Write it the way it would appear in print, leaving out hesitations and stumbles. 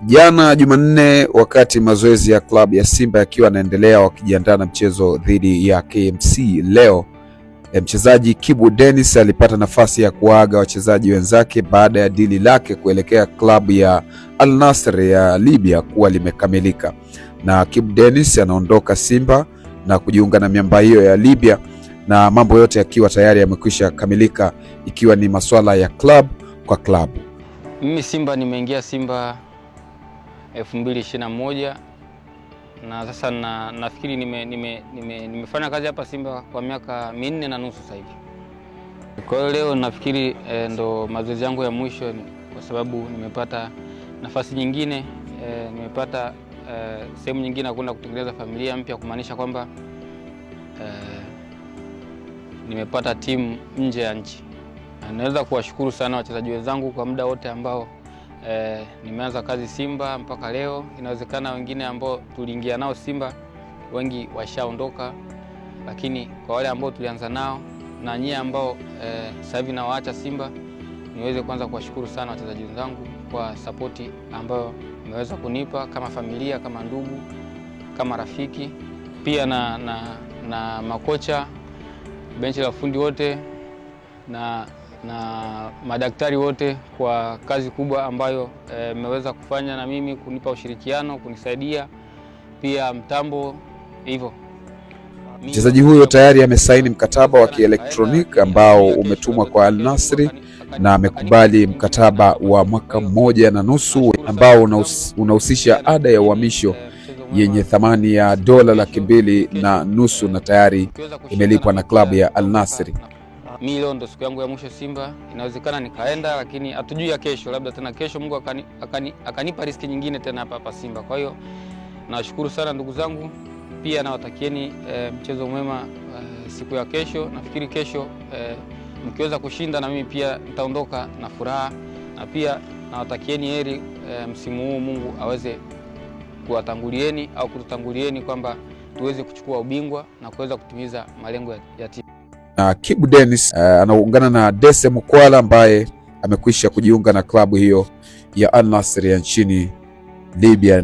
Jana Jumanne, wakati mazoezi ya klabu ya Simba yakiwa yanaendelea wakijiandaa na mchezo dhidi ya KMC leo, mchezaji Kibu Denis alipata nafasi ya kuaga wachezaji wenzake baada ya dili lake kuelekea klabu ya Al Nassr ya Libya kuwa limekamilika, na Kibu Denis anaondoka Simba na kujiunga na miamba hiyo ya Libya, na mambo yote yakiwa tayari yamekwisha kamilika, ikiwa ni masuala ya club kwa club. Mimi Simba nimeingia Simba 2021 na sasa nafikiri nimefanya kazi hapa Simba kwa miaka 4 na nusu sasa hivi. Kwa hiyo leo nafikiri ndo mazoezi yangu ya mwisho, kwa sababu nimepata nafasi nyingine, nimepata sehemu nyingine ya kwenda kutengeneza familia mpya, kumaanisha kwamba nimepata timu nje ya nchi. Naweza kuwashukuru sana wachezaji wenzangu kwa muda wote ambao nimeanza kazi Simba mpaka leo. Inawezekana wengine ambao tuliingia nao Simba wengi washaondoka, lakini kwa wale ambao tulianza nao na nyie ambao sasa hivi nawaacha Simba, niweze kwanza kuwashukuru sana wachezaji wenzangu kwa sapoti ambayo mmeweza kunipa kama familia, kama ndugu, kama rafiki, pia na makocha, benchi la fundi wote na madaktari wote kwa kazi kubwa ambayo mmeweza kufanya na mimi, kunipa ushirikiano, kunisaidia pia mtambo hivyo. Mchezaji huyo tayari amesaini mkataba wa kielektroniki ambao umetumwa kwa Al Nassr na amekubali mkataba wa mwaka 1 na nusu ambao unahusisha ada ya uhamisho yenye thamani ya $2.5 na tayari imelipwa na klabu ya Al Nassr. Mimi leo ndo siku yangu ya mwisho Simba, inawezekana nikaenda, lakini hatujui ya kesho, labda tena kesho Mungu akanipa riski nyingine tena hapa Simba. Kwa hiyo nawashukuru sana ndugu zangu, pia nawatakieni mchezo mwema siku ya kesho. Nafikiri kesho mkiweza kushinda na mimi pia nitaondoka na furaha, na pia nawatakieni heri msimu huu, Mungu aweze kuwatangulieni au kututangulieni kwamba tuweze kuchukua ubingwa na kuweza kutimiza malengo ya timu. Kibu Denis anaungana na Dese Mukwala ambaye amekwisha kujiunga na klabu hiyo ya Al Nassr ya nchini Libya.